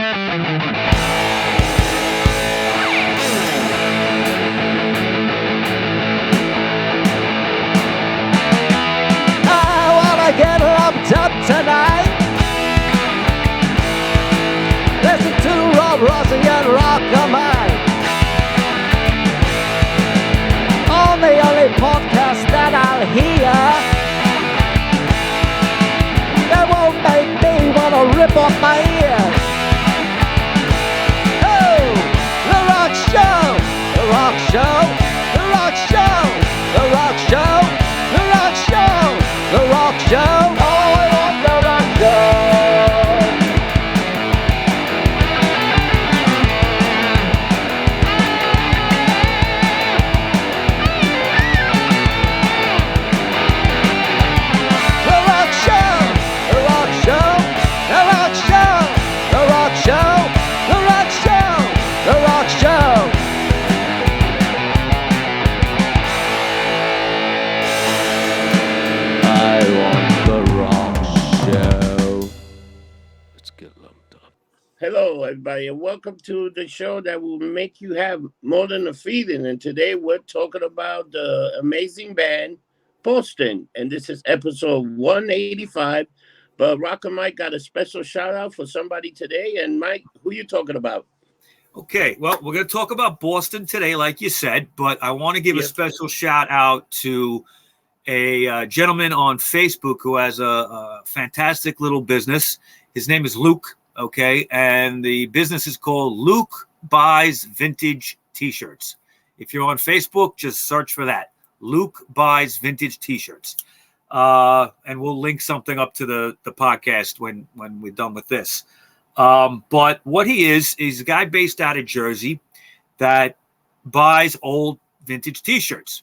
Get lumped up tonight. Listen to Rob Rossi and Rockman on the only podcast that I'll hear that won't make me wanna rip off my ears. Oh, the Rock Show, the Rock Show, the Rock Show, the Rock Show, the Rock Show. The Rock Show, oh, I want the Rock Show. The Rock Show, the Rock Show, the Rock Show, the Rock Show, the Rock Show, the Rock Show. I want the Rock Show. Let's get lumped up. Hello, everybody, and welcome to the show that will make you have more than a feeling. And today we're talking about the amazing band Boston, and this is episode 185. But Rock and Mike got a special shout out for somebody today. And Mike, who you talking about? Okay, well, we're going to talk about Boston today, like you said, but I want to give a special shout out to a gentleman on Facebook who has a fantastic little business. His name is Luke, okay? And the business is called Luke Buys Vintage T-Shirts. If you're on Facebook, just search for that. Luke Buys Vintage T-Shirts. And we'll link something up to the podcast when we're done with this. But what he is a guy based out of Jersey that buys old vintage T-shirts.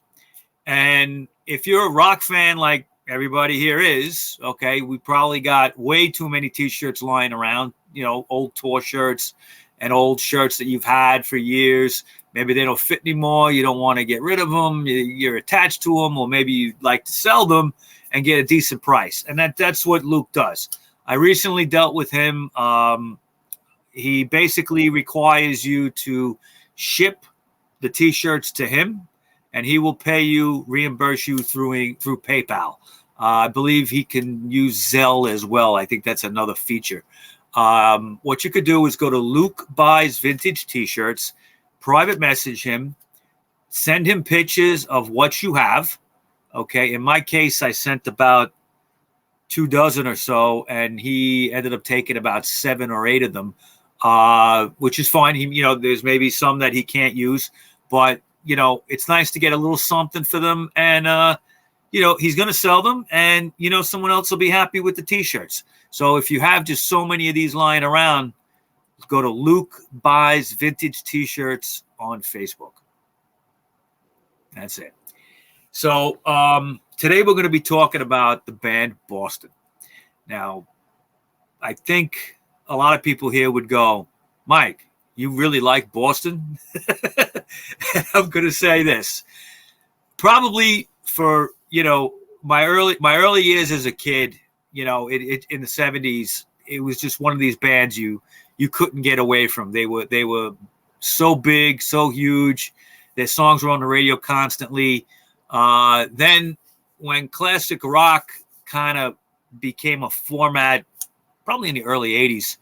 And if you're a rock fan like everybody here is, okay, we probably got way too many T-shirts lying around, you know, old tour shirts and old shirts that you've had for years. Maybe they don't fit anymore. You don't want to get rid of them. You're attached to them, or maybe you'd like to sell them and get a decent price. And that's what Luke does. I recently dealt with him. He basically requires you to ship the T-shirts to him, and he will reimburse you through PayPal. I believe he can use Zelle as well. I think that's another feature. What you could do is go to Luke Buys Vintage T-Shirts, private message him, send him pictures of what you have. Okay, in my case, I sent about 24 or so, and he ended up taking about 7 or 8 of them, which is fine. There's maybe some that he can't use, but it's nice to get a little something for them. And, he's going to sell them, and, someone else will be happy with the T-shirts. So if you have just so many of these lying around, go to Luke Buys Vintage T-Shirts on Facebook. That's it. So today we're going to be talking about the band Boston. Now, I think a lot of people here would go, Mike, you really like Boston? I'm going to say this. Probably for, my early years as a kid, in the 70s, it was just one of these bands you couldn't get away from. They were so big, so huge. Their songs were on the radio constantly. Then when classic rock kind of became a format, probably in the early 80s,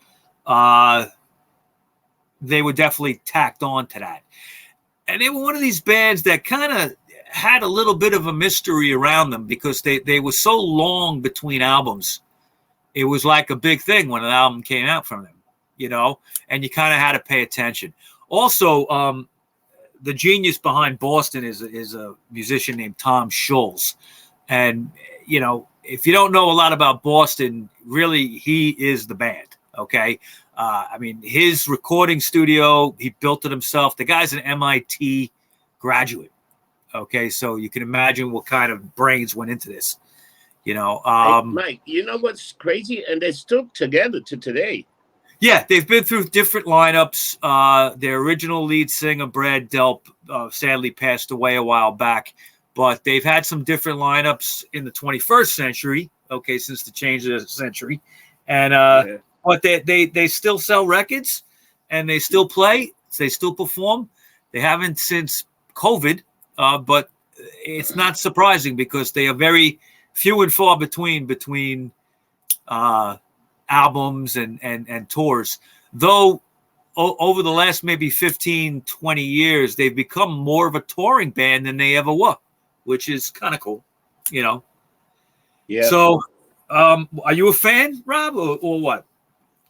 they were definitely tacked on to that. And they were one of these bands that kind of had a little bit of a mystery around them because they were so long between albums. It was like a big thing when an album came out from them, and you kind of had to pay attention. Also, the genius behind Boston is a musician named Tom Scholz. And, if you don't know a lot about Boston, really, he is the band, okay? His recording studio, he built it himself. The guy's an MIT graduate, okay? So you can imagine what kind of brains went into this, Hey, Mike, you know what's crazy? And they're still together to today. Yeah, they've been through different lineups. Their original lead singer, Brad Delp, sadly passed away a while back. But they've had some different lineups in the 21st century, okay, since the change of the century. And but they still sell records, and they still play. They still perform. They haven't since COVID, but it's not surprising because they are very few and far between albums and tours. Though over the last maybe 15, 20 years, they've become more of a touring band than they ever were, which is kind of cool, you know. Yeah. So, are you a fan, Rob, or what?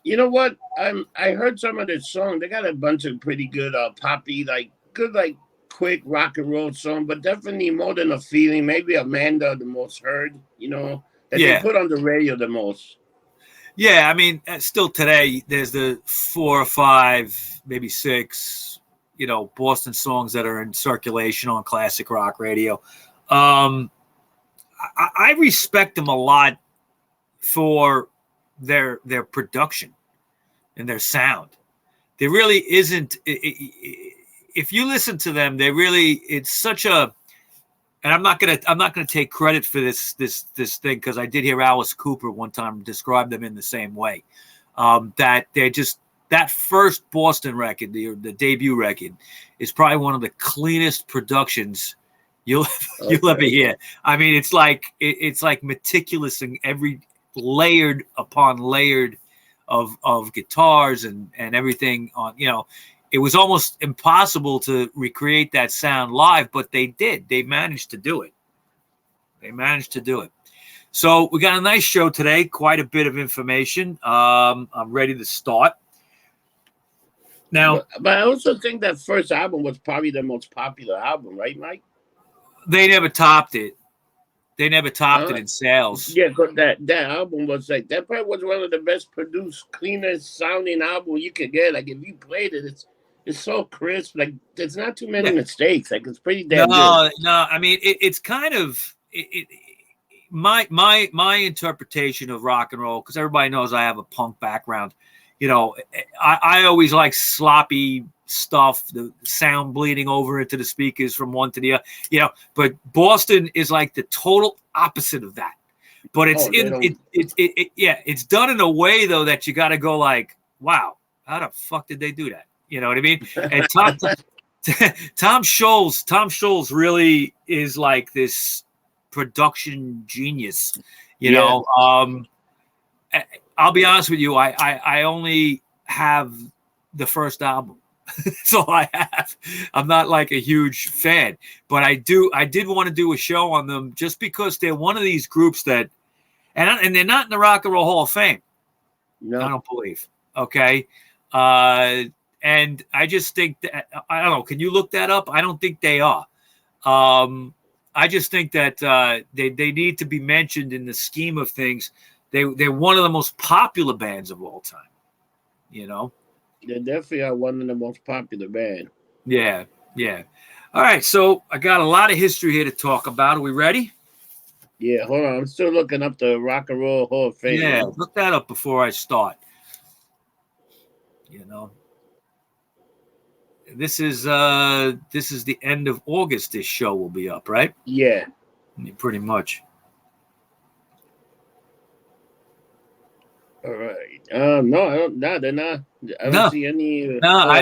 You know what? I heard some of their songs. They got a bunch of pretty good poppy, quick rock and roll song, but definitely More Than a Feeling. Maybe Amanda the most heard, you know, that they put on the radio the most. Yeah, I mean, still today, there's the 4 or 5, maybe 6, you know, Boston songs that are in circulation on classic rock radio. I respect them a lot for their production and their sound. There really isn't. If you listen to them, it's such a. And I'm not gonna take credit for this thing, because I did hear Alice Cooper one time describe them in the same way. That they're just, that first Boston record, the debut record, is probably one of the cleanest productions you'll ever hear. I mean, it's like meticulous in every layered upon layered of guitars and everything on, you know. It was almost impossible to recreate that sound live, but they did. They managed to do it. So we got a nice show today, quite a bit of information. I'm ready to start. Now, but I also think that first album was probably the most popular album, right, Mike? They never topped it. It in sales. Yeah, because that album was like, that probably was one of the best produced, cleanest sounding album you could get. Like, if you played it, it's so crisp. Like, there's not too many mistakes. Like, it's pretty damn good. No. I mean, it's kind of my interpretation of rock and roll, because everybody knows I have a punk background. You know, I always like sloppy stuff, the sound bleeding over into the speakers from one to the other. You know, but Boston is like the total opposite of that. But it's done in a way though that you got to go like, wow, how the fuck did they do that? You know what I mean? And Tom Scholz really is like this production genius. You know, I'll be honest with you. I only have the first album. That's all I have. I'm not like a huge fan, but I did want to do a show on them just because they're one of these groups that, and they're not in the Rock and Roll Hall of Fame. No, I don't believe. Okay. And I just think that, I don't know, can you look that up? I don't think they are. I just think that they need to be mentioned in the scheme of things. They're one of the most popular bands of all time, you know? They definitely are one of the most popular bands. Yeah. All right, so I got a lot of history here to talk about. Are we ready? Yeah, hold on. I'm still looking up the Rock and Roll Hall of Fame. Yeah, look that up before I start. You know, this is the end of August. This show will be up, right? Yeah, pretty much. All right. No, I don't. No, they're not. I don't see any. I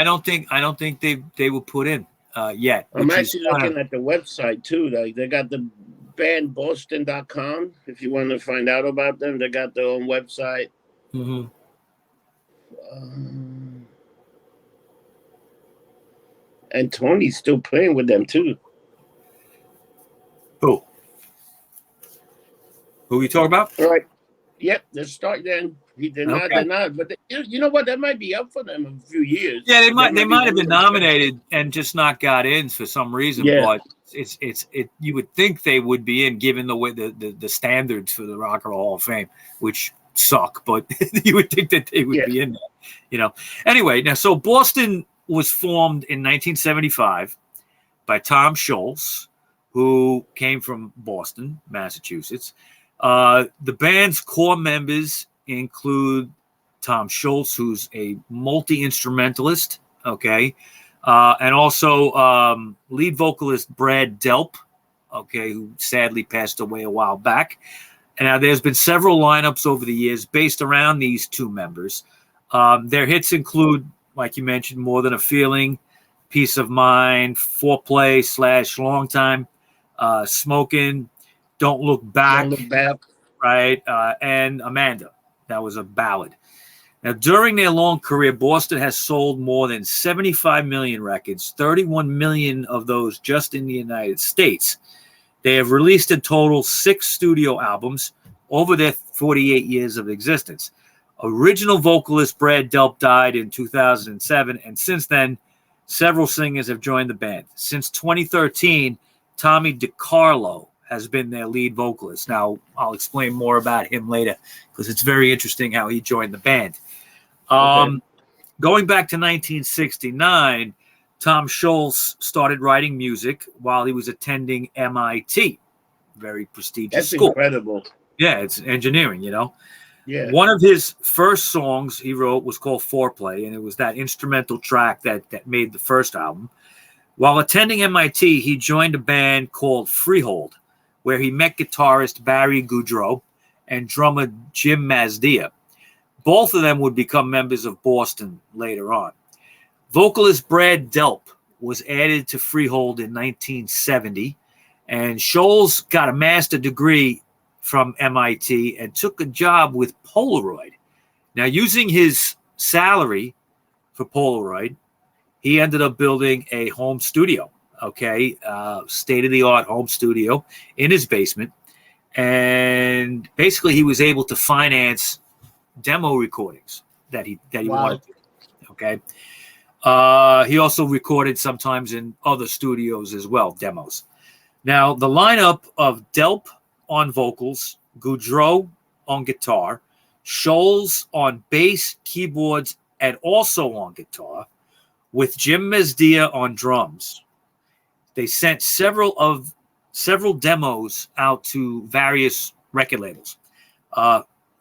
don't think they were put in yet. I'm actually looking at the website too. Like, they got the band Boston.com. If you want to find out about them, they got their own website. Mm-hmm. And Tony's still playing with them too. Who are you talking about? All right. Yep, let's start then. They're not. But you know what? That might be up for them in a few years. Yeah, they might have been nominated and just not got in for some reason. Yeah. But it's you would think they would be in, given the way the standards for the Rock and Roll Hall of Fame, which suck. But you would think that they would be in there. You know. Anyway, now so Boston was formed in 1975 by Tom Scholz, who came from Boston, Massachusetts. The band's core members include Tom Scholz, who's a multi-instrumentalist, okay, and also lead vocalist Brad Delp, okay, who sadly passed away a while back, And now there's been several lineups over the years based around these two members. Their hits include, like you mentioned, More Than a Feeling, Peace of Mind, Foreplay / Long Time, Smoking, Don't Look Back, right? And Amanda. That was a ballad. Now, during their long career, Boston has sold more than 75 million records, 31 million of those just in the United States. They have released in total 6 studio albums over their 48 years of existence. Original vocalist Brad Delp died in 2007, and since then, several singers have joined the band. Since 2013, Tommy DiCarlo has been their lead vocalist. Now, I'll explain more about him later because it's very interesting how he joined the band. Going back to 1969, Tom Scholz started writing music while he was attending MIT, very prestigious school. That's incredible. Yeah, it's engineering, you know. Yeah. One of his first songs he wrote was called Foreplay, and it was that instrumental track that made the first album. While attending MIT, he joined a band called Freehold, where he met guitarist Barry Goudreau and drummer Jim Mazdia. Both of them would become members of Boston later on. Vocalist Brad Delp was added to Freehold in 1970, and Scholz got a master's degree from MIT and took a job with Polaroid. Now, using his salary for Polaroid, he ended up building a home studio, state-of-the-art home studio in his basement. And basically, he was able to finance demo recordings that he wanted to. Okay. He also recorded sometimes in other studios as well, demos. Now, the lineup of Delp on vocals, Goudreau on guitar, Scholz on bass, keyboards, and also on guitar, with Jim Mazdia on drums. They sent several demos out to various record labels.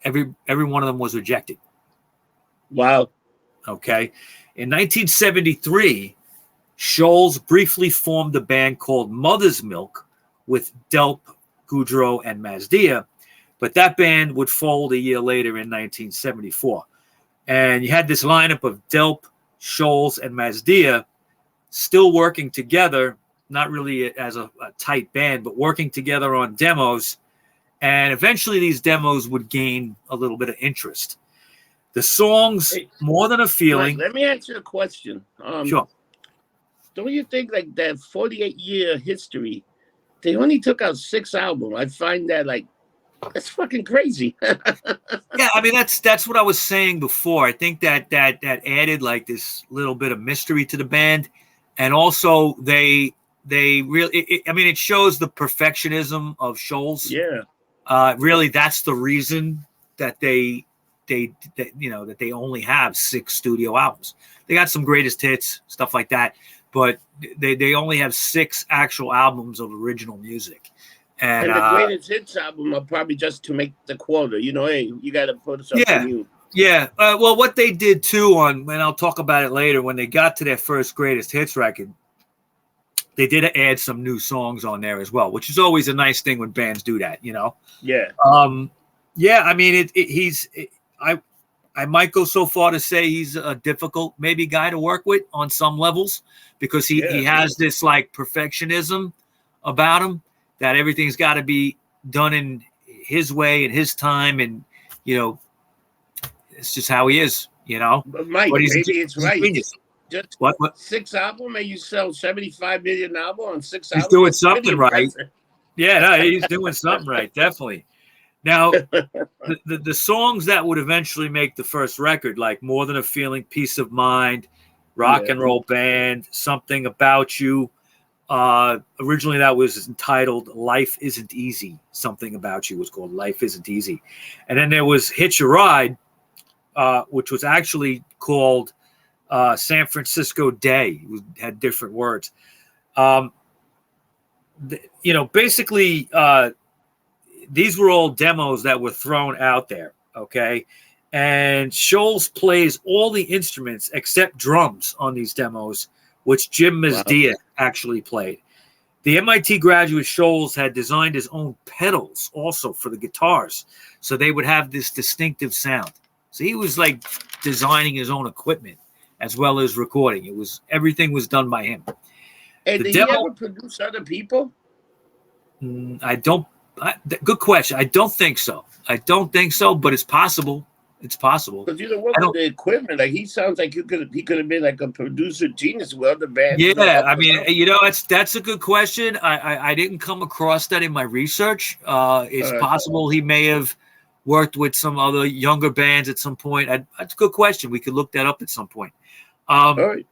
Every one of them was rejected. Wow. Okay. In 1973, Scholz briefly formed a band called Mother's Milk with Delp, Goudreau, and Mazdia, but that band would fold a year later in 1974. And you had this lineup of Delp, Scholz, and Mazdia still working together, not really as a tight band, but working together on demos. And eventually these demos would gain a little bit of interest. The songs, More Than a Feeling. Let me ask you a question. Sure. Don't you think like that 48-year history, they only took out 6 albums? I find that that's fucking crazy. Yeah, I mean that's what I was saying before. I think that added like this little bit of mystery to the band, and also they really. It shows the perfectionism of Scholz. Yeah. Really, that's the reason that they only have 6 studio albums. They got some greatest hits, stuff like that, but they only have 6 actual albums of original music. And the greatest hits album are probably just to make the quota. Hey, you got to put something new. Yeah. Well, what they did too and I'll talk about it later, when they got to their first greatest hits record, they did add some new songs on there as well, which is always a nice thing when bands do that, Yeah. Yeah. I mean, I might go so far to say he's a difficult maybe guy to work with on some levels, because he has this like perfectionism about him, that everything's got to be done in his way and his time. And, it's just how he is, But Mike, maybe it's right. Just what? 6 albums, and you sell 75 million albums on 6 albums. He's doing something right. Yeah, no, he's doing something right, definitely. Now, the songs that would eventually make the first record, like More Than a Feeling, Peace of Mind, Rock and Roll Band, Something About You. Originally, that was entitled Life Isn't Easy. Something About You was called Life Isn't Easy. And then there was Hitch a Ride, which was actually called San Francisco Day. It had different words. Basically, these were all demos that were thrown out there, okay? And Scholz plays all the instruments except drums on these demos, which Jim Mazdia actually played. The MIT graduate Scholz had designed his own pedals also for the guitars, so they would have this distinctive sound. So he was like designing his own equipment as well as recording. Everything was done by him. And did he ever produce other people? Good question. I don't think so. But it's possible. It's possible. Because what with the equipment, like he sounds like he could have been like a producer genius with other bands. Yeah, I mean, that's a good question. I didn't come across that in my research. It's possible he may have worked with some other younger bands at some point. That's a good question. We could look that up at some point. All right.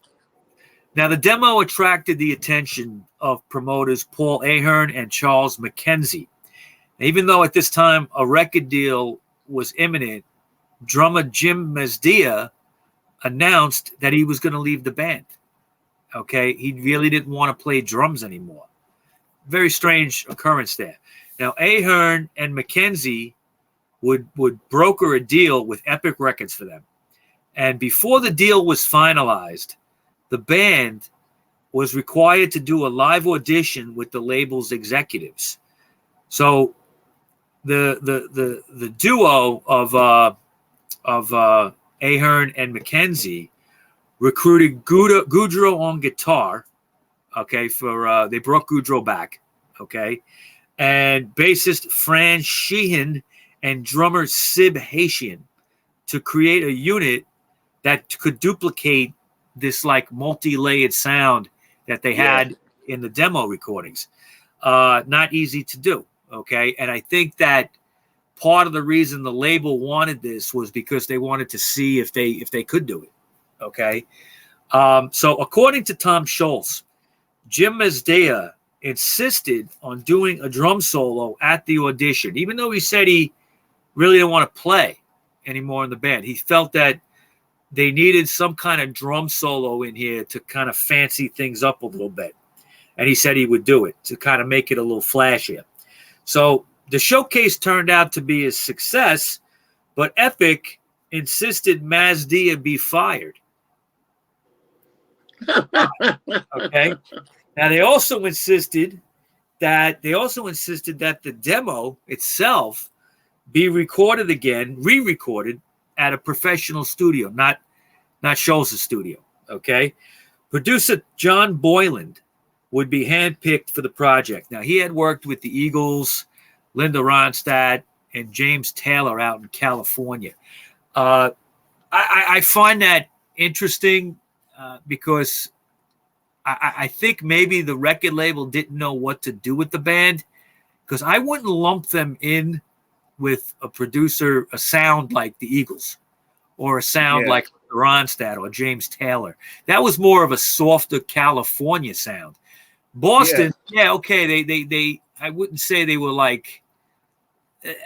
Now, the demo attracted the attention of promoters Paul Ahern and Charles McKenzie. Even though at this time a record deal was imminent, drummer Jim Mazdia announced that he was going to leave the band. Okay, he really didn't want to play drums anymore. Very strange occurrence there. Now, Ahern and McKenzie would broker a deal with Epic Records for them. And before the deal was finalized, the band was required to do a live audition with the label's executives. So the duo of Ahern and McKenzie recruited Goudreau on guitar. Okay, they brought Goudreau back. Okay, and bassist Fran Sheehan and drummer Sib Haitian to create a unit that could duplicate this like multi-layered sound that they had in the demo recordings. Not easy to do. Okay, and I think that part of the reason the label wanted this was because they wanted to see if they could do it. Okay, so according to Tom Scholz, Jim Mazdia insisted on doing a drum solo at the audition, even though he said he really didn't want to play anymore in the band. He felt that they needed some kind of drum solo in here to kind of fancy things up a little bit. And he said he would do it to kind of make it a little flashier. So the showcase turned out to be a success, but Epic insisted Mazdia be fired. Okay. Now they also insisted that the demo itself be recorded again, re-recorded at a professional studio, not Scholz's studio. Okay. Producer John Boyland would be handpicked for the project. Now he had worked with the Eagles, Linda Ronstadt, and James Taylor out in California. I find that interesting because I think maybe the record label didn't know what to do with the band, because I wouldn't lump them in with a sound like the Eagles or a sound like Ronstadt or James Taylor. That was more of a softer California sound. Boston, okay, they I wouldn't say they were like,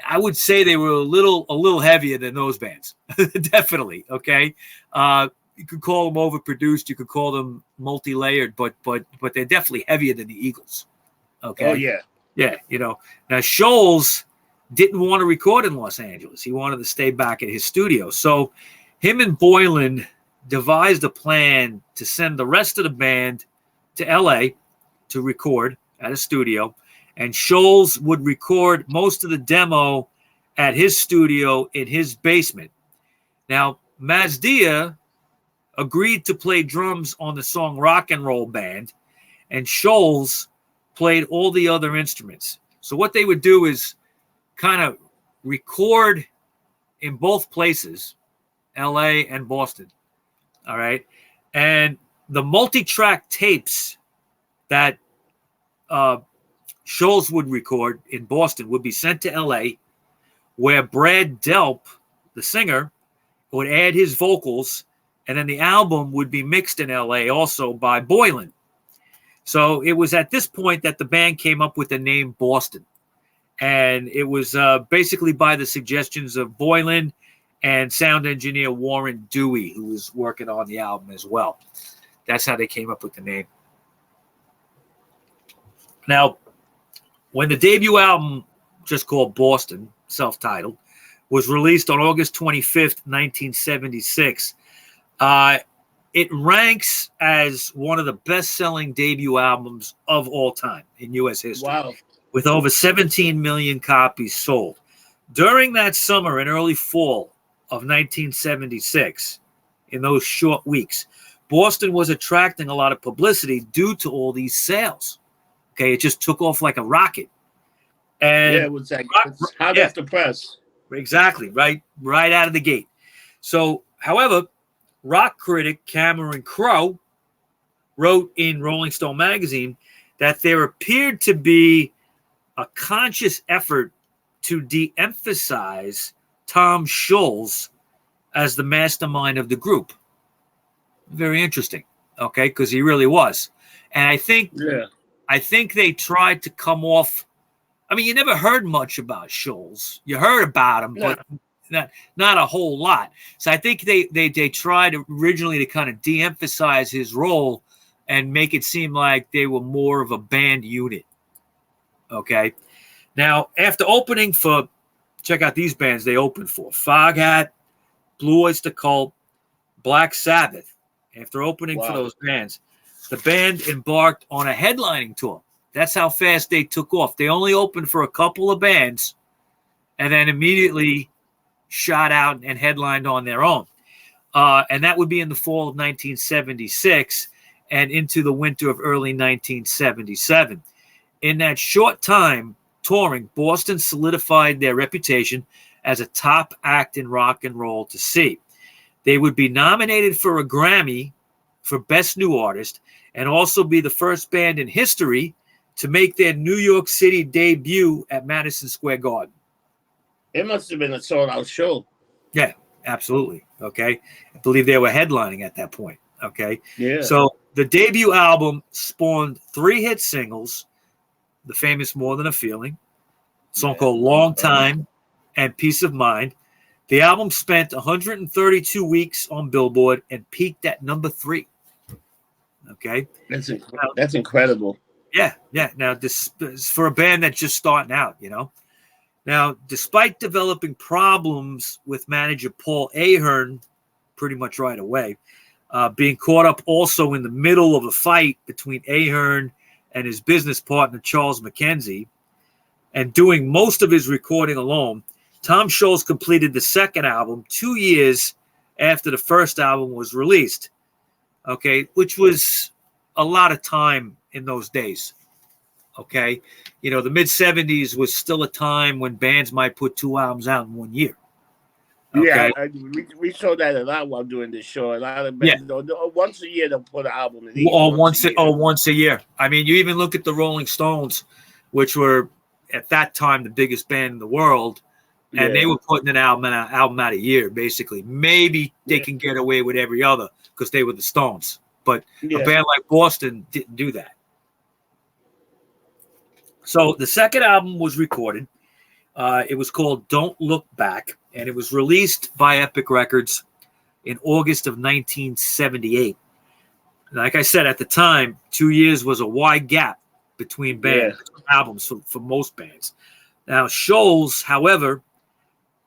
I would say they were a little heavier than those bands. Definitely. Okay. You could call them overproduced. You could call them multi-layered, but they're definitely heavier than the Eagles. Okay. Oh yeah. Yeah. Now Scholz didn't want to record in Los Angeles. He wanted to stay back at his studio. So him and Boylan devised a plan to send the rest of the band to LA to record at a studio, and Scholz would record most of the demo at his studio in his basement. Now, Mazdia agreed to play drums on the song Rock and Roll Band, and Scholz played all the other instruments. So what they would do is kind of record in both places, LA and Boston. All right. And the multi-track tapes that Scholz would record in Boston would be sent to LA, where Brad Delp, the singer, would add his vocals, and then the album would be mixed in LA also by Boylan. So it was at this point that the band came up with the name Boston. And it was basically by the suggestions of Boylan and sound engineer Warren Dewey, who was working on the album as well. That's how they came up with the name. Now, when the debut album, just called Boston, self-titled, was released on August 25th, 1976, It ranks as one of the best-selling debut albums of all time in U.S. history. Wow. With over 17 million copies sold. During that summer and early fall of 1976, in those short weeks, Boston was attracting a lot of publicity due to all these sales. Okay, it just took off like a rocket. And it was like hot off the press. Exactly, right out of the gate. So, however, rock critic Cameron Crowe wrote in Rolling Stone magazine that there appeared to be a conscious effort to de-emphasize Tom Scholz as the mastermind of the group. Very interesting, okay, because he really was. And I think they tried to come off. I mean, you never heard much about Scholz. You heard about him, but not a whole lot. So I think they tried originally to kind of de-emphasize his role and make it seem like they were more of a band unit. Okay. Now, after opening for, check out these bands they opened for: Foghat, Blue Oyster Cult, Black Sabbath. After opening for those bands, the band embarked on a headlining tour. That's how fast they took off. They only opened for a couple of bands and then immediately shot out and headlined on their own. And that would be in the fall of 1976 and into the winter of early 1977. In that short time touring, Boston solidified their reputation as a top act in rock and roll to see. They would be nominated for a Grammy for Best New Artist and also be the first band in history to make their New York City debut at Madison Square Garden. It must have been a sold-out show. Yeah, absolutely. Okay. I believe they were headlining at that point. Okay. Yeah. So the debut album spawned 3 hit singles: the famous More Than a Feeling, a song called Long Time, and Peace of Mind. The album spent 132 weeks on Billboard and peaked at number 3. Okay. That's incredible. Yeah. Now, this is for a band that's just starting out, you know. Now, despite developing problems with manager Paul Ahern pretty much right away, being caught up also in the middle of a fight between Ahern and his business partner, Charles McKenzie, and doing most of his recording alone, Tom Scholz completed the second album 2 years after the first album was released, okay, which was a lot of time in those days, okay? You know, the mid-'70s was still a time when bands might put 2 albums out in 1 year. Okay? Yeah, we saw that a lot while doing this show. A lot of bands, once a year, they'll put an album in. Once a year. I mean, you even look at the Rolling Stones, which were, at that time, the biggest band in the world, and they were putting an album out a year, basically. Maybe they can get away with every other because they were the Stones. But a band like Boston didn't do that. So the second album was recorded. It was called Don't Look Back, and it was released by Epic Records in August of 1978. Like I said, at the time, 2 years was a wide gap between albums for most bands. Now, Scholz, however,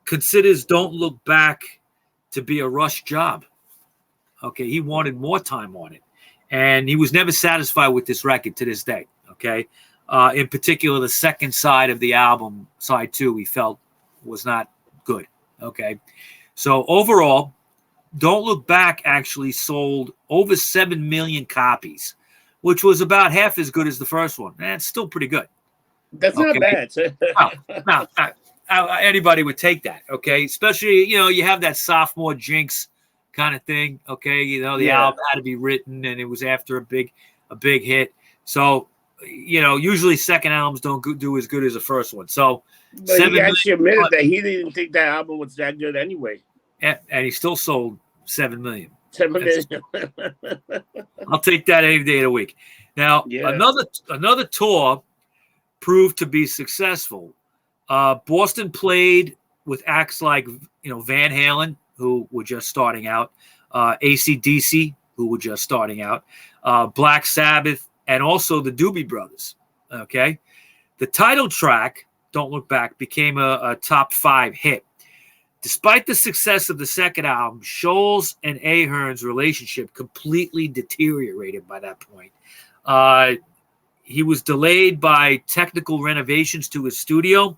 considers Don't Look Back to be a rush job. Okay, he wanted more time on it. And he was never satisfied with this record to this day, okay? In particular, the second side of the album, side 2, he felt was not good, okay? So overall, Don't Look Back actually sold over 7 million copies, which was about half as good as the first one. It's still pretty good. That's not bad. No, anybody would take that, okay? Especially, you know, you have that sophomore jinx kind of thing, okay? You know, the album had to be written, and it was after a big hit. So, you know, usually second albums don't do as good as the first one. So, but he actually admitted that he didn't think that album was that good anyway. And he still sold 7 million. 7 million. I'll take that any day of the week. Now, another tour proved to be successful. Boston played with acts like, you know, Van Halen, who were just starting out, AC/DC, who were just starting out, Black Sabbath, and also the Doobie Brothers, okay? The title track, Don't Look Back, became a top 5 hit. Despite the success of the second album, Scholz and Ahern's relationship completely deteriorated by that point. He was delayed by technical renovations to his studio,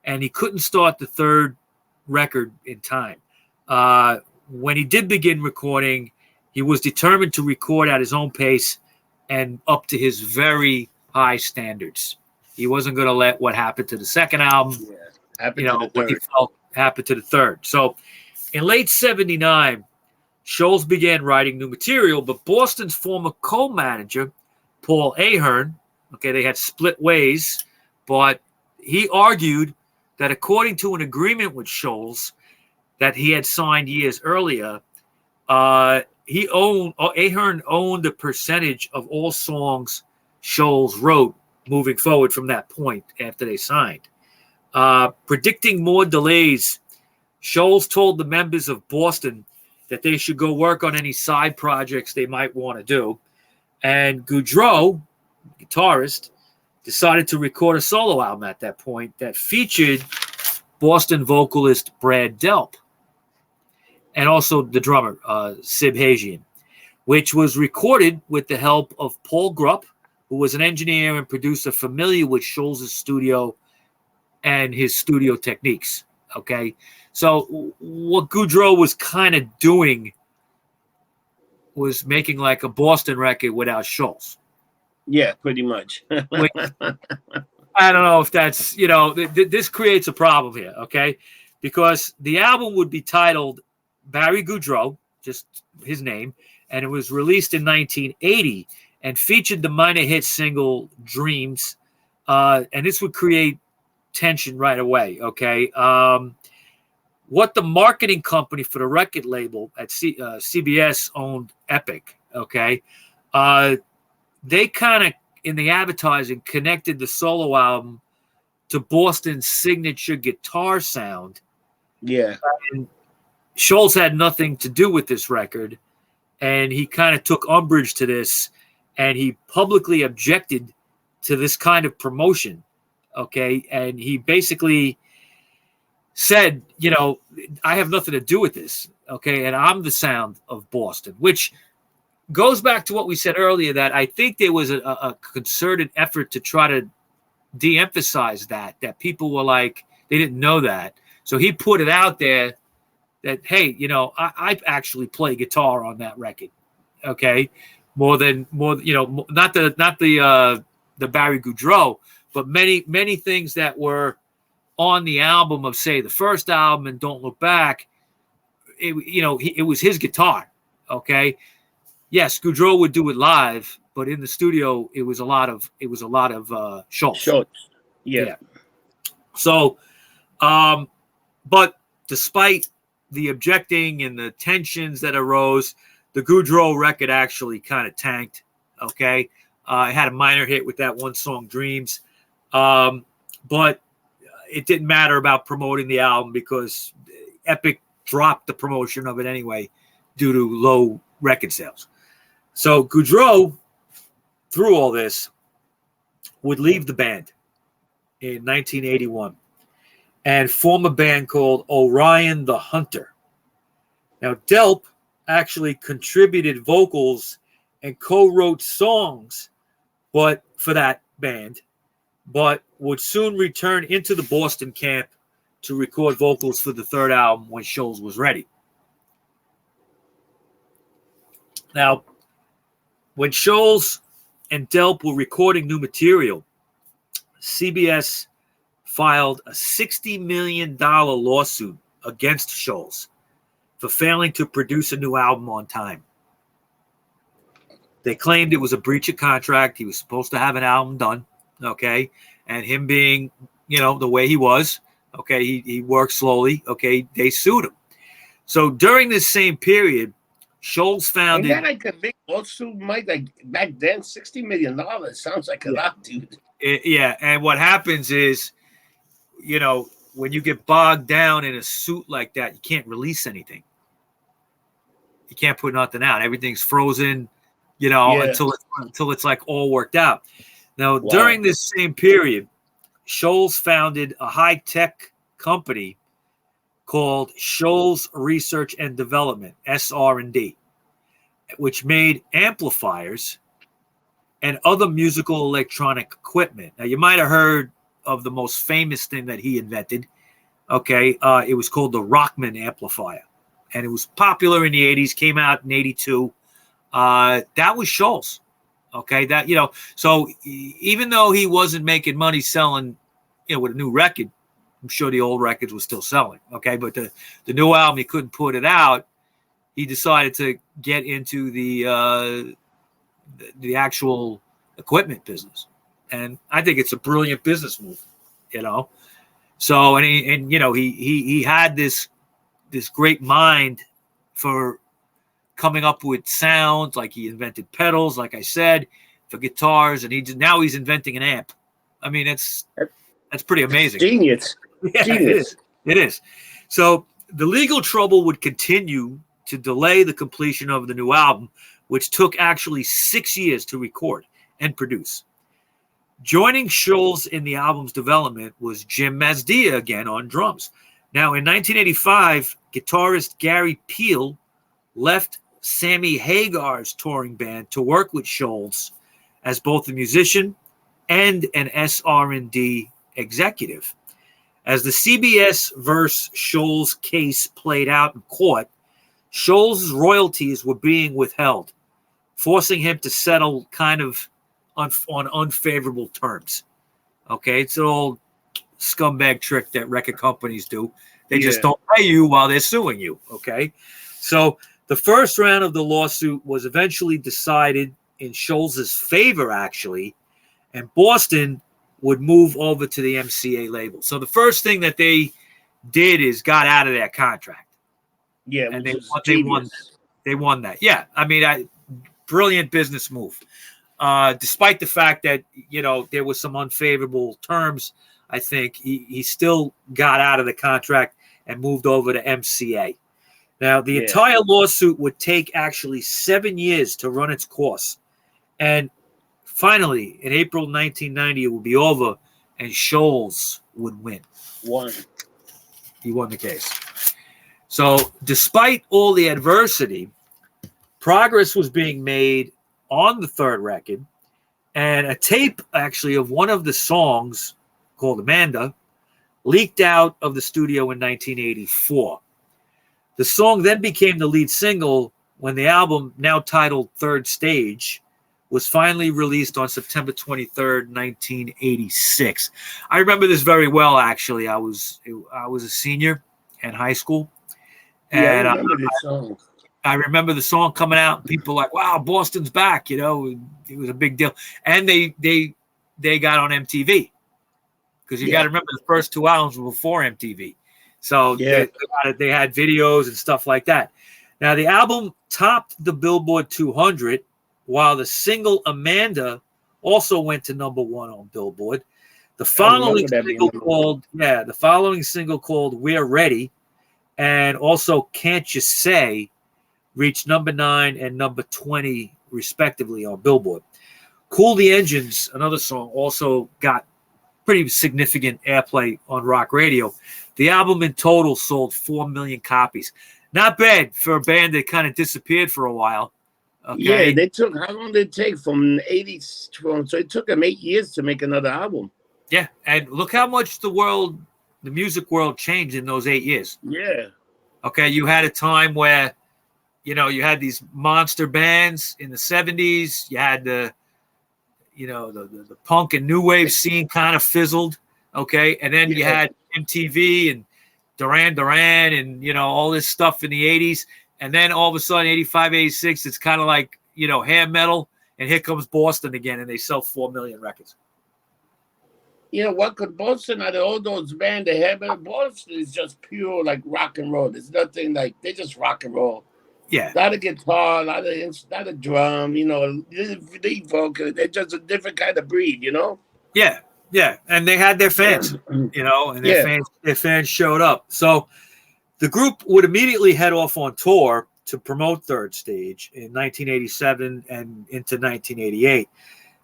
and he couldn't start the third record in time. When he did begin recording, he was determined to record at his own pace and up to his very high standards. He wasn't going to let what happened to the second album, what he felt happened to the third. So in late 79, Scholz began writing new material, but Boston's former co-manager, Paul Ahern, they had split ways, but he argued that according to an agreement with Scholz that he had signed years earlier, Ahern owned a percentage of all songs Scholz wrote moving forward from that point after they signed. Predicting more delays, Scholz told the members of Boston that they should go work on any side projects they might want to do. And Goudreau, guitarist, decided to record a solo album at that point that featured Boston vocalist Brad Delp and also the drummer, Sib Hajian, which was recorded with the help of Paul Grupp, who was an engineer and producer familiar with Scholz's studio and his studio techniques. Okay, so what Goudreau was kind of doing was making like a Boston record without Scholz. Yeah, pretty much. I don't know if that's, this creates a problem here, okay? Because the album would be titled Barry Goudreau, just his name, and it was released in 1980 and featured the minor hit single Dreams, and this would create tension right away, okay? What the marketing company for the record label at CBS owned Epic, okay? They kind of, in the advertising, connected the solo album to Boston's signature guitar sound. Yeah. And Scholz had nothing to do with this record, and he kind of took umbrage to this, and he publicly objected to this kind of promotion, okay? And he basically said, I have nothing to do with this, okay? And I'm the sound of Boston, which goes back to what we said earlier, that I think there was a concerted effort to try to de-emphasize that people were like, they didn't know that. So he put it out there that, hey, I actually play guitar on that record, okay? Not the Barry Goudreau, but many things that were on the album of, say, the first album and Don't Look Back, it was his guitar, okay? Yes, Goudreau would do it live, but in the studio, it was a lot of Scholz. Scholz. Yeah. So, but despite the objecting and the tensions that arose, the Goudreau record actually kind of tanked. Okay, it had a minor hit with that one song, Dreams, but it didn't matter about promoting the album because Epic dropped the promotion of it anyway due to low record sales. So Goudreau, through all this, would leave the band in 1981 and form a band called Orion the Hunter. Now, Delp actually contributed vocals and co-wrote songs for that band, but would soon return into the Boston camp to record vocals for the third album when Scholz was ready. Now, when Scholz and Delp were recording new material, CBS filed a $60 million lawsuit against Scholz for failing to produce a new album on time. They claimed it was a breach of contract. He was supposed to have an album done, okay? And him being, the way he was, okay, he worked slowly, okay, they sued him. So during this same period, Scholz founded... And like a big lawsuit, Mike, like back then, $60 million sounds like a lot, dude. Yeah, and what happens is, when you get bogged down in a suit like that, you can't release anything. You can't put nothing out. Everything's frozen, until it's like all worked out. Now, during this same period, Scholz founded a high-tech company called Scholz Research and Development, SR&D, which made amplifiers and other musical electronic equipment. Now, you might have heard of the most famous thing that he invented. Okay, it was called the Rockman amplifier, and it was popular in the 80s, came out in 82. That was Scholz. Okay, that, so even though he wasn't making money selling, with a new record, I'm sure the old records were still selling. Okay, but the new album, he couldn't put it out. He decided to get into the actual equipment business, and I think it's a brilliant business move. So he had this great mind for coming up with sounds. Like, he invented pedals, like I said, for guitars, and now he's inventing an amp. I mean, that's pretty amazing. Genius. Yeah, Genius. It is. So the legal trouble would continue to delay the completion of the new album, which took actually 6 years to record and produce. Joining Scholz in the album's development was Jim Mazdia again on drums. Now, in 1985, guitarist Gary Peel left Sammy Hagar's touring band to work with Scholz as both a musician and an SR&D executive. As the CBS versus Scholz case played out in court, Scholz's royalties were being withheld, forcing him to settle kind of on unfavorable terms. Okay, it's an old scumbag trick that record companies do. They just don't pay you while they're suing you. Okay, so the first round of the lawsuit was eventually decided in Scholz's favor, actually, and Boston would move over to the MCA label. So the first thing that they did is got out of their contract. Yeah, and they won that. Yeah, I mean, brilliant business move. Despite the fact that there was some unfavorable terms, I think he still got out of the contract and moved over to MCA. Now, the entire lawsuit would take actually 7 years to run its course, and finally, in April 1990, it would be over, and Scholz would win. He won the case. So, despite all the adversity, progress was being made on the third record, and a tape actually of one of the songs called Amanda leaked out of the studio in 1984. The song then became the lead single when the album, now titled Third Stage, was finally released on September 23rd, 1986. I remember this very well, actually. I was a senior in high school, and I remember this song. I remember the song coming out, and people were like, wow, Boston's back, it was a big deal. And they got on MTV, because you got to remember the first two albums were before MTV. So they had videos and stuff like that. Now, the album topped the Billboard 200, while the single Amanda also went to number one on Billboard. The following single called We're Ready, and also Can't You Say, reached number 9 and number 20, respectively, on Billboard. Cool the Engines, another song, also got pretty significant airplay on rock radio. The album in total sold 4 million copies. Not bad for a band that kind of disappeared for a while. Okay? Yeah, how long did it take from 80s? So it took them 8 years to make another album. Yeah, and look how much the music world changed in those 8 years. Yeah. Okay, you had a time where, you had these monster bands in the 70s. You had the punk and new wave scene kind of fizzled. Okay, and then you had MTV and Duran Duran and, all this stuff in the 80s. And then all of a sudden, 85, 86, it's kind of like, hair metal. And here comes Boston again, and they sell 4 million records. What could Boston, out of all those bands they have, Boston is just pure, like, rock and roll. There's nothing like, they just rock and roll. Yeah. A lot of guitar, a lot of drum, lead vocal. They're just a different kind of breed, Yeah, yeah. And they had their fans, and their fans showed up. So the group would immediately head off on tour to promote Third Stage in 1987 and into 1988.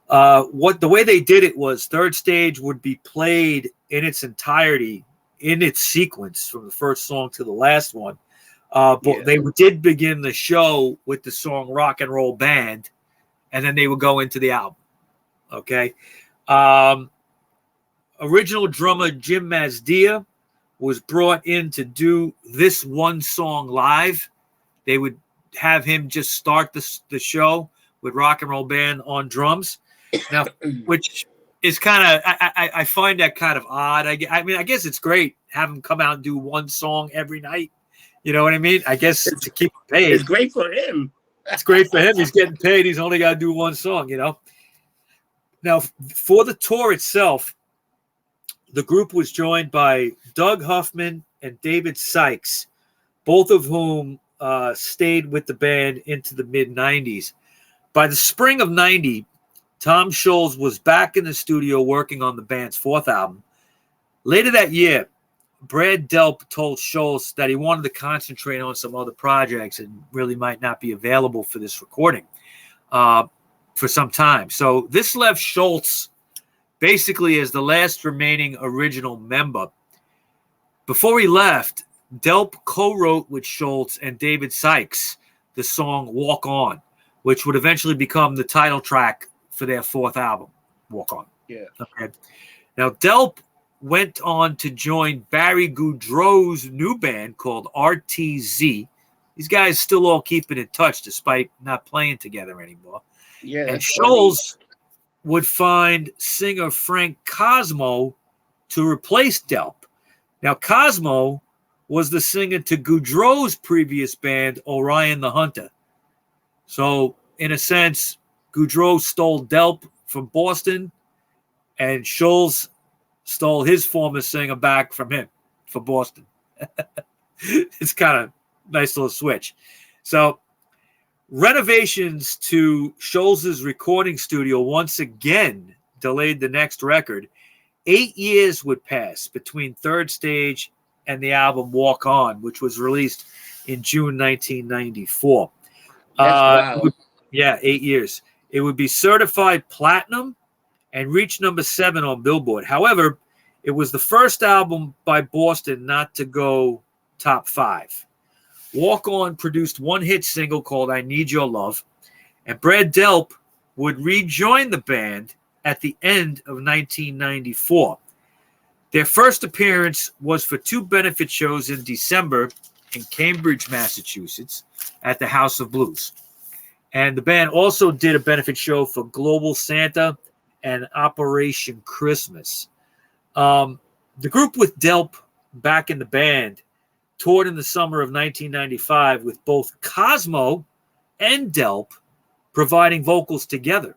The way they did it was Third Stage would be played in its entirety in its sequence from the first song to the last one. But they did begin the show with the song Rock and Roll Band, and then they would go into the album. Okay. Original drummer Jim Mazdia was brought in to do this one song live. They would have him just start the show with Rock and Roll Band on drums. Now, which is kind of, I find that kind of odd. I mean, I guess it's great. Have him come out and do one song every night. You know what I mean? I guess to keep him paid. It's great for him. It's great for him. He's getting paid. He's only got to do one song, you know? Now, for the tour itself, the group was joined by Doug Huffman and David Sykes, both of whom stayed with the band into the mid-'90s. By the spring of '90, Tom Scholz was back in the studio working on the band's fourth album. Later that year, Brad Delp told Scholz that he wanted to concentrate on some other projects and really might not be available for this recording for some time. So this left Scholz basically as the last remaining original member. Before he left, Delp co-wrote with Scholz and David Sykes the song Walk On, which would eventually become the title track for their fourth album, Walk On. Yeah. Okay. Now, Delp went on to join Barry Goudreau's new band called RTZ. These guys still all keeping in touch despite not playing together anymore. Yeah. And Scholz would find singer Frank Cosmo to replace Delp. Now, Cosmo was the singer to Goudreau's previous band, Orion the Hunter. So, in a sense, Goudreau stole Delp from Boston, and Scholz stole his former singer back from him for Boston. It's kind of nice little switch. So, renovations to Scholz's recording studio once again delayed the next record. 8 years would pass between Third Stage and the album Walk On, which was released in June 1994. Wow. 8 years. It would be certified platinum and reach number 7 on Billboard. However, it was the first album by Boston not to go top 5. Walk On produced one hit single called I Need Your Love, and Brad Delp would rejoin the band at the end of 1994. Their first appearance was for 2 benefit shows in December in Cambridge, Massachusetts, at the House of Blues. And the band also did a benefit show for Global Santa and Operation Christmas. The group with Delp back in the band toured in the summer of 1995 with both Cosmo and Delp providing vocals together.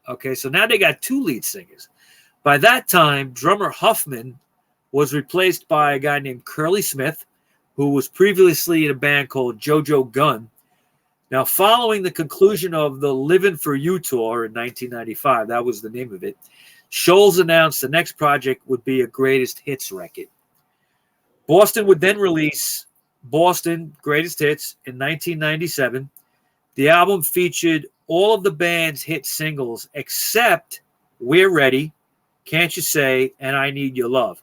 Okay, so now they got 2 lead singers. By that time, drummer Huffman was replaced by a guy named Curly Smith, who was previously in a band called JoJo Gunn. Now, following the conclusion of the Livin' For You tour in 1995, that was the name of it, Scholz announced the next project would be a greatest hits record. Boston would then release Boston Greatest Hits in 1997. The album featured all of the band's hit singles except We're Ready, Can't You Say, and I Need Your Love.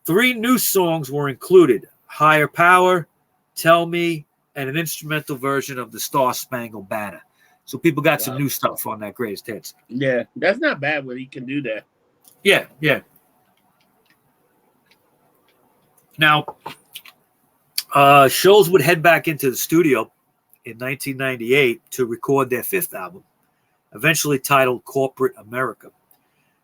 3 new songs were included: Higher Power, Tell Me, and an instrumental version of the Star Spangled Banner. So people got some new stuff on that Greatest Hits. Yeah, that's not bad when he can do that. Yeah. Now, Scholz would head back into the studio in 1998 to record their 5th album, eventually titled Corporate America.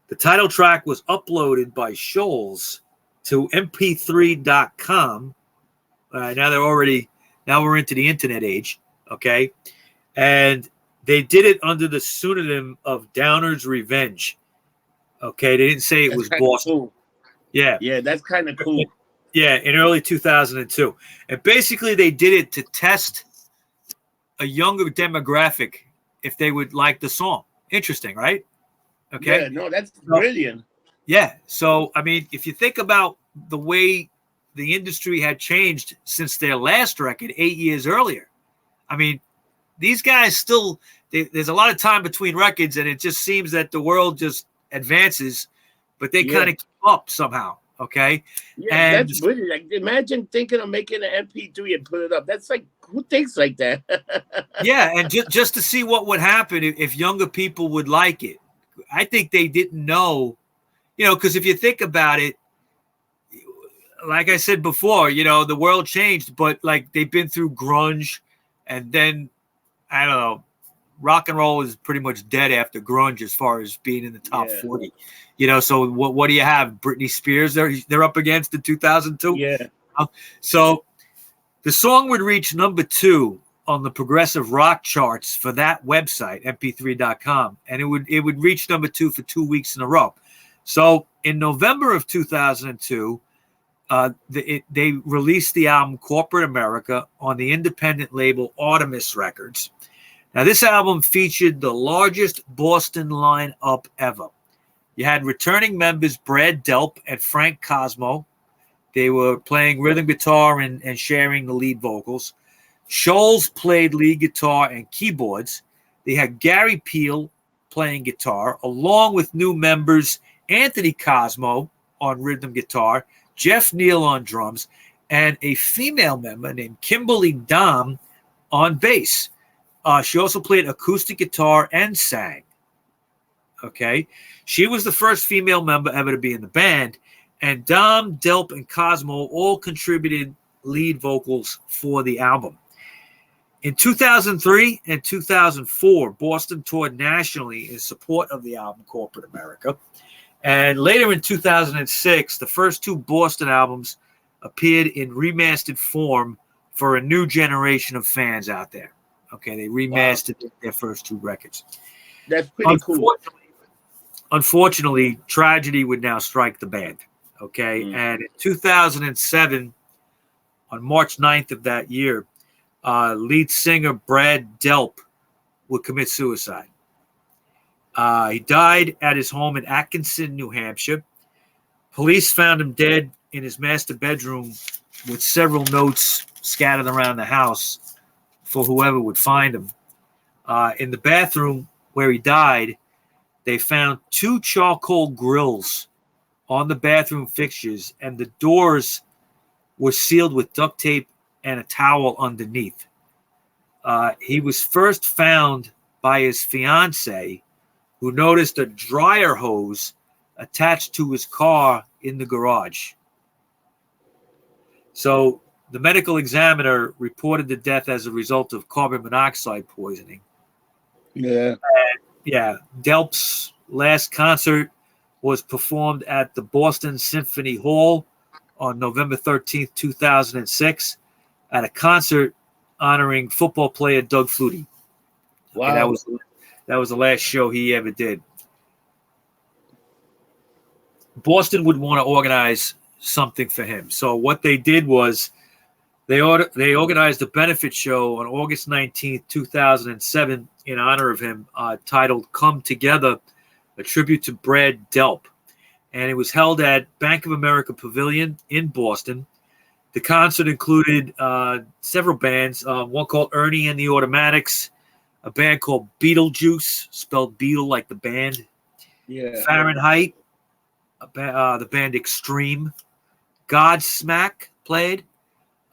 The title track was uploaded by Scholz to mp3.com. Now we're into the internet age, okay? And they did it under the pseudonym of Downer's Revenge. Okay, they didn't say it was Boston. Cool. Yeah. Yeah, that's kind of cool. Yeah, in early 2002. And basically they did it to test a younger demographic if they would like the song. Interesting, right? Okay. Yeah, no, that's brilliant. Yeah. So, I mean, if you think about the way the industry had changed since their last record 8 years earlier, I mean, these guys still, there's a lot of time between records, and it just seems that the world just advances, but they kind of keep up somehow. Okay. Yeah, And that's brilliant. Like, imagine thinking of making an MP3 and put it up. That's like, who thinks like that? yeah, and just to see what would happen if younger people would like it. I think they didn't know, because if you think about it, like I said before, the world changed, but like they've been through grunge, and then I don't know, rock and roll is pretty much dead after grunge as far as being in the top 40. So what do you have? Britney Spears, they're up against in 2002. Yeah. So the song would reach number 2 on the progressive rock charts for that website, mp3.com, and it would reach number 2 for 2 weeks in a row. So in November of 2002, they released the album Corporate America on the independent label Artemis Records. Now, this album featured the largest Boston lineup ever. You had returning members Brad Delp and Frank Cosmo. They were playing rhythm guitar and sharing the lead vocals. Scholz played lead guitar and keyboards. They had Gary Peel playing guitar, along with new members Anthony Cosmo on rhythm guitar, Jeff Neal on drums, and a female member named Kimberly Dom on bass. She also played acoustic guitar and sang. Okay. She was the first female member ever to be in the band, and Dom, Delp, and Cosmo all contributed lead vocals for the album. In 2003 and 2004, Boston toured nationally in support of the album Corporate America. And later in 2006, the first 2 Boston albums appeared in remastered form for a new generation of fans out there. Okay, they remastered their first 2 records. That's pretty cool. Unfortunately, tragedy would now strike the band. Okay, and in 2007, on March 9th of that year, lead singer Brad Delp would commit suicide. He died at his home in Atkinson, New Hampshire. Police found him dead in his master bedroom with several notes scattered around the house for whoever would find him. In the bathroom where he died, they found 2 charcoal grills on the bathroom fixtures, and the doors were sealed with duct tape and a towel underneath. He was first found by his fiancée, who noticed a dryer hose attached to his car in the garage. So the medical examiner reported the death as a result of carbon monoxide poisoning. Yeah. Delp's last concert was performed at the Boston Symphony Hall on November 13th, 2006, at a concert honoring football player Doug Flutie. Wow. Okay, that was the last show he ever did. Boston would want to organize something for him. So what they did was they organized a benefit show on August 19th, 2007 in honor of him, titled Come Together, a tribute to Brad Delp. And it was held at Bank of America Pavilion in Boston. The concert included several bands, one called Ernie and the Automatics, a band called Beetlejuice, spelled Beetle like the band. Yeah. Fahrenheit, the band Extreme. Godsmack played.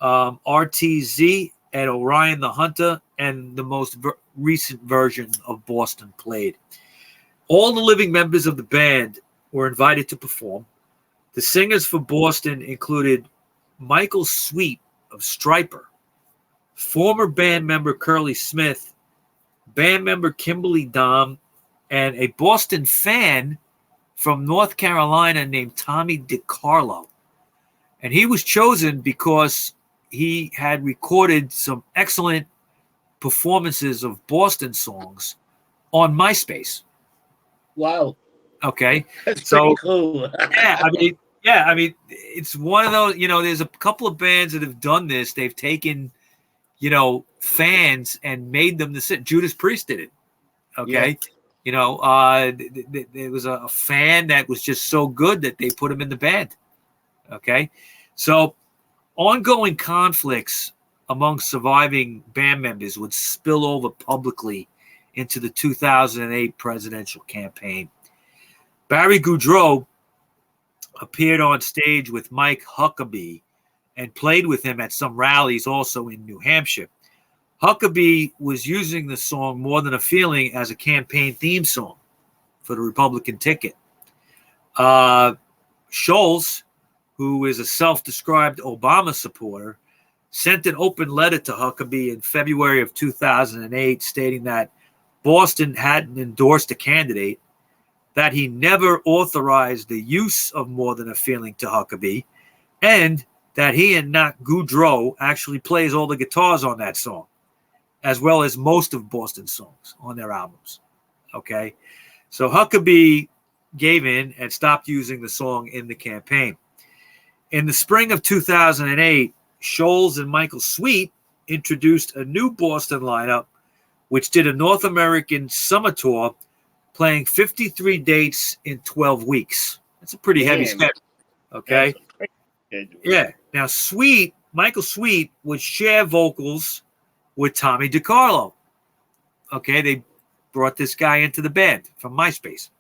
RTZ and Orion the Hunter, and the most recent version of Boston played. All the living members of the band were invited to perform. The singers for Boston included Michael Sweet of Stryper, former band member Curly Smith, band member Kimberly Dom, and a Boston fan from North Carolina named Tommy DiCarlo. And he was chosen because he had recorded some excellent performances of Boston songs on MySpace. Wow. Okay. That's so pretty cool. I mean, it's one of those, there's a couple of bands that have done this. They've taken, fans and made them the sit. Judas Priest did it. Okay. Yeah. There was a fan that was just so good that they put him in the band. Okay. So ongoing conflicts among surviving band members would spill over publicly into the 2008 presidential campaign. Barry Goudreau, appeared on stage with Mike Huckabee and played with him at some rallies also in New Hampshire. Huckabee was using the song More Than a Feeling as a campaign theme song for the Republican ticket. Scholz, who is a self-described Obama supporter, sent an open letter to Huckabee in February of 2008 stating that Boston hadn't endorsed a candidate, that he never authorized the use of More Than a Feeling to Huckabee, and that he and Nat Goudreau actually plays all the guitars on that song, as well as most of Boston's songs on their albums. Okay? So Huckabee gave in and stopped using the song in the campaign. In the spring of 2008, Scholz and Michael Sweet introduced a new Boston lineup, which did a North American summer tour, playing 53 dates in 12 weeks. That's a pretty heavy schedule. Okay? Yeah. Now, Michael Sweet would share vocals with Tommy DiCarlo. Okay? They brought this guy into the band from MySpace.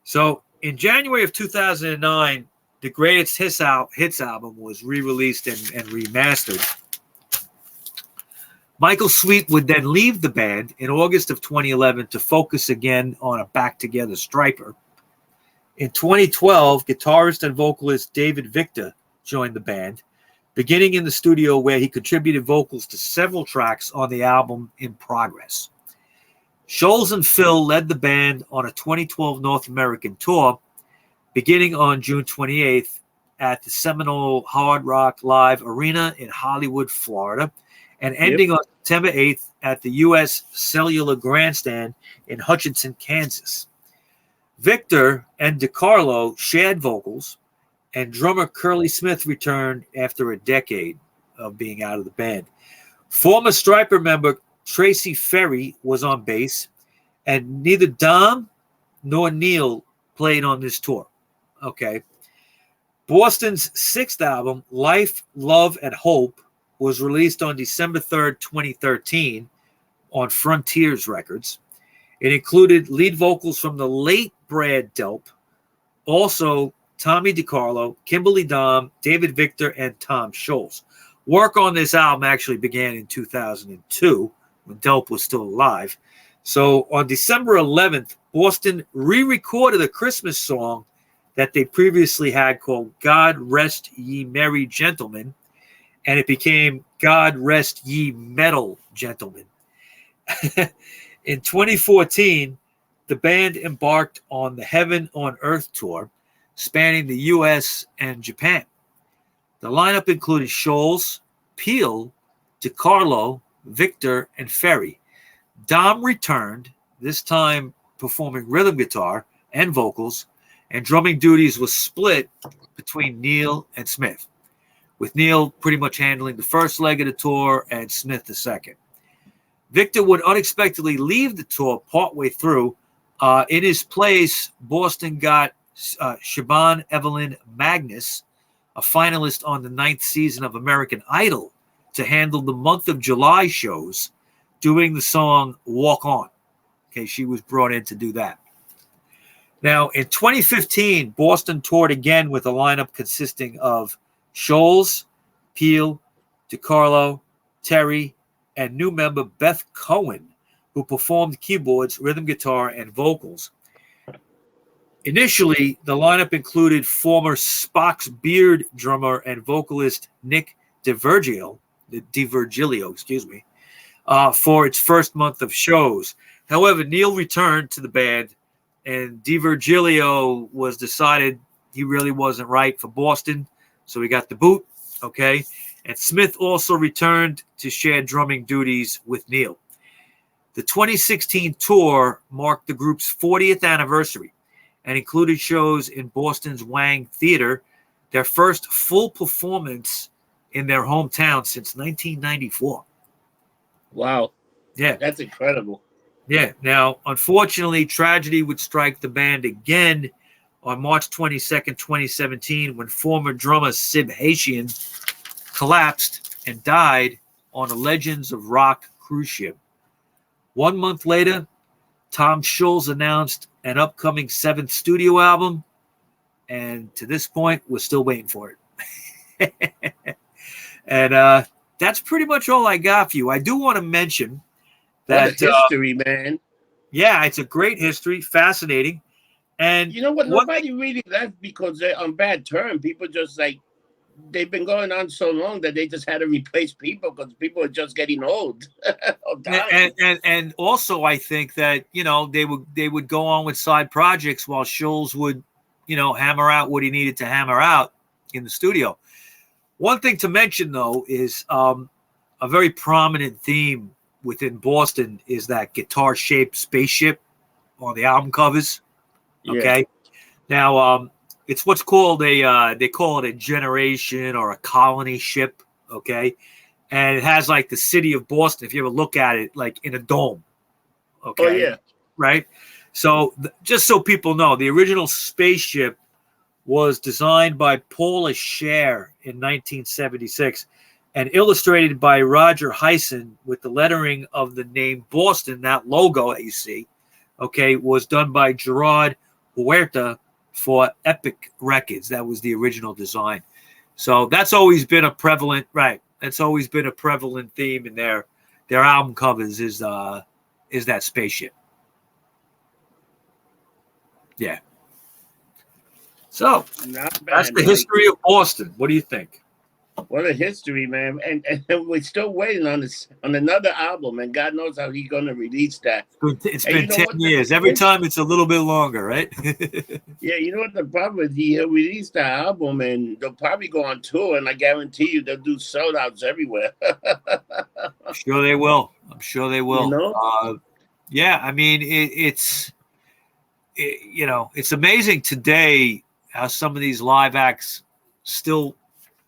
So, in January of 2009, the Greatest Hits album was re-released and remastered. Michael Sweet would then leave the band in August of 2011 to focus again on a back-together Stryper. In 2012, guitarist and vocalist David Victor joined the band, beginning in the studio where he contributed vocals to several tracks on the album In Progress. Scholz and Phil led the band on a 2012 North American tour, beginning on June 28th at the Seminole Hard Rock Live Arena in Hollywood, Florida, and ending on September 8th at the U.S. Cellular Grandstand in Hutchinson, Kansas. Victor and DiCarlo shared vocals, and drummer Curly Smith returned after a decade of being out of the band. Former Stryper member Tracy Ferry was on bass, and neither Dom nor Neil played on this tour. Okay. Boston's sixth album, Life, Love, and Hope, was released on December 3rd, 2013 on Frontiers Records. It included lead vocals from the late Brad Delp, also Tommy DiCarlo, Kimberly Dom, David Victor, and Tom Scholz. Work on this album actually began in 2002 when Delp was still alive. So on December 11th, Boston re-recorded a Christmas song that they previously had called God Rest Ye Merry Gentlemen, and it became God Rest Ye Metal Gentlemen. In 2014, the band embarked on the Heaven on Earth tour, spanning the U.S. and Japan. The lineup included Scholz, Peel, DiCarlo, Victor, and Ferry. Dom returned, this time performing rhythm guitar and vocals, and drumming duties was split between Neil and Smith, with Neil pretty much handling the first leg of the tour and Smith the second. Victor would unexpectedly leave the tour partway through. In his place, Boston got Siobhan Evelyn Magnus, a finalist on the 9th season of American Idol, to handle the month of July shows, doing the song Walk On. Okay, she was brought in to do that. Now, in 2015, Boston toured again with a lineup consisting of Scholz, Peel, DiCarlo, Terry, and new member Beth Cohen, who performed keyboards, rhythm guitar, and vocals. Initially, the lineup included former Spock's Beard drummer and vocalist Nick DiVirgilio, for its first month of shows. However, Neil returned to the band, and DiVirgilio was decided he really wasn't right for Boston, so he got the boot, okay? And Smith also returned to share drumming duties with Neil. The 2016 tour marked the group's 40th anniversary and included shows in Boston's Wang Theater, their first full performance in their hometown since 1994. Wow. Yeah. That's incredible. Yeah. Now, unfortunately, tragedy would strike the band again on March 22nd, 2017, when former drummer Sib Haitian collapsed and died on a Legends of Rock cruise ship. 1 month later, Tom Scholz announced an upcoming 7th studio album, and to this point, we're still waiting for it. And that's pretty much all I got for you. I do want to mention that what a history, man. Yeah, it's a great history, fascinating. And you know what? Nobody really left because they're on bad terms. People just like they've been going on so long that they just had to replace people because people are just getting old. and also, I think that they would go on with side projects while Scholz would hammer out what he needed to hammer out in the studio. One thing to mention though is a very prominent theme within Boston is that guitar-shaped spaceship on the album covers. Okay. Yeah. Now, it's what's called they call it a generation or a colony ship. Okay. And it has like the city of Boston, if you ever look at it, like in a dome. Okay. Oh, yeah. Right. So just so people know, the original spaceship was designed by Paula Scher in 1976 and illustrated by Roger Hyson with the lettering of the name Boston. That logo that you see, okay, was done by Gerard Huerta for Epic Records. That was the original design. So that's always been a prevalent, right? That's always been a prevalent theme in their album covers is that spaceship. Yeah. So that's the history of Boston. What do you think? What a history, man. And we're still waiting on another album, and God knows how he's going to release that. It's been 10 years. Every time it's a little bit longer, right? Yeah, you know what the problem is? He'll release the album, and they'll probably go on tour, and I guarantee you they'll do sold-outs everywhere. I'm sure they will. You know? Yeah, I mean, it's amazing today how some of these live acts still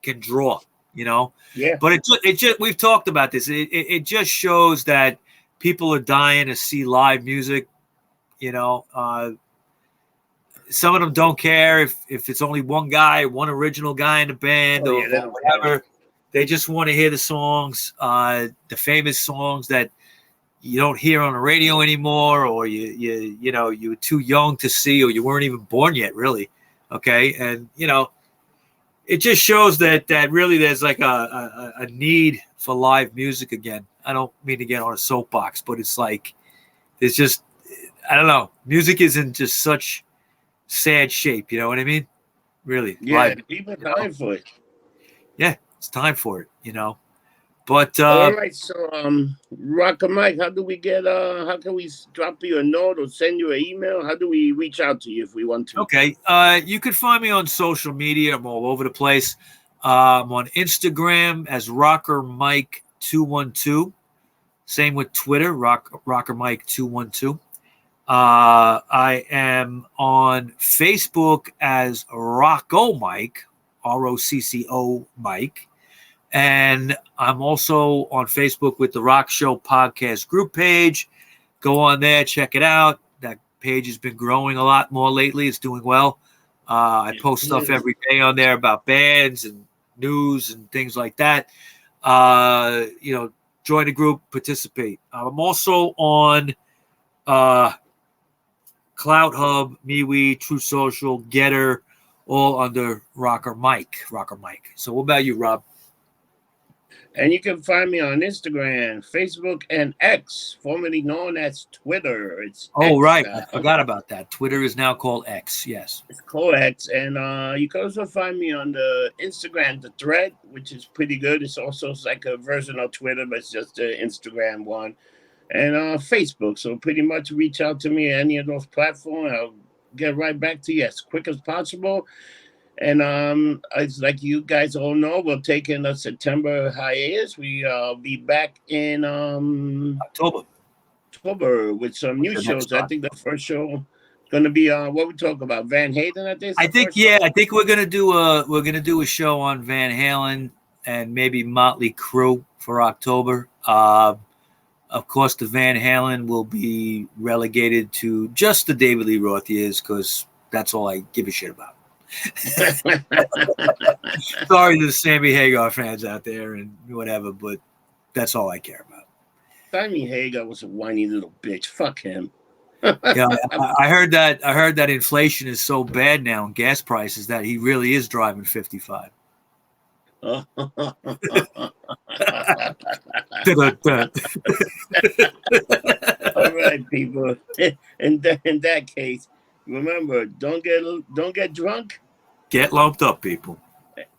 can draw, Yeah. But it just we've talked about this. It just shows that people are dying to see live music. Some of them don't care if it's only one original guy in the band or whatever. They just want to hear the songs, the famous songs that you don't hear on the radio anymore, or you were too young to see, or you weren't even born yet, really. Okay, and it just shows that really there's like a need for live music again. I don't mean to get on a soapbox, but it's like there's just, I don't know, music is in just such sad shape. You know what I mean? Really? Yeah, live, people time for it. Yeah, it's time for it. But all right, so Rocker Mike, how can we drop you a note or send you an email? How do we reach out to you if we want to? Okay, you can find me on social media. I'm all over the place. I'm on Instagram as Rocker Mike 212. Same with Twitter, Rocker Mike 212. I am on Facebook as Rocco Mike, ROCCO Mike. And I'm also on Facebook with the Rockshow podcast group page. Go on there, check it out. That page has been growing a lot more lately. It's doing well. I post stuff every day on there about bands and news and things like that. Join the group, participate. I'm also on Cloud Hub, MeWe, True Social, Getter, all under Rocker Mike. So what about you, Rob? And you can find me on Instagram, Facebook, and X, formerly known as Twitter. It's X right. now. I forgot about that. Twitter is now called X, yes. It's called X. And you can also find me on the Instagram, the Thread, which is pretty good. It's also like a version of Twitter, but it's just the Instagram one. And Facebook. So pretty much reach out to me at any of those platforms. I'll get right back to you as quick as possible. And it's like you guys all know, we're taking a September hiatus. We'll be back in October with some new shows. I think the first show is gonna be what we talk about, Van Halen. I think we're gonna do a show on Van Halen and maybe Motley Crue for October. Of course, the Van Halen will be relegated to just the David Lee Roth years because that's all I give a shit about. Sorry to the Sammy Hagar fans out there and whatever, but that's all I care about. Sammy Hagar was a whiny little bitch. Fuck him. Yeah, I heard that inflation is so bad now in gas prices that he really is driving 55. All right, people. In that case, remember, don't get drunk. Get lumped up, people.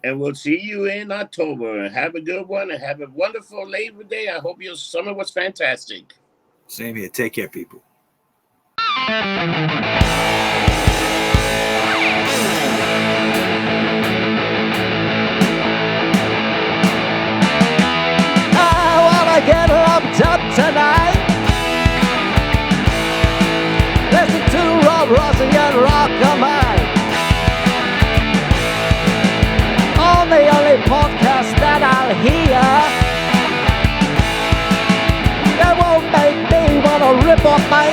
And we'll see you in October. Have a good one and have a wonderful Labor Day. I hope your summer was fantastic. Same here. Take care, people. I wanna get lumped up tonight. Listen to Rob Rossi and Rockman. On the only podcast that I'll hear that won't make me wanna rip off my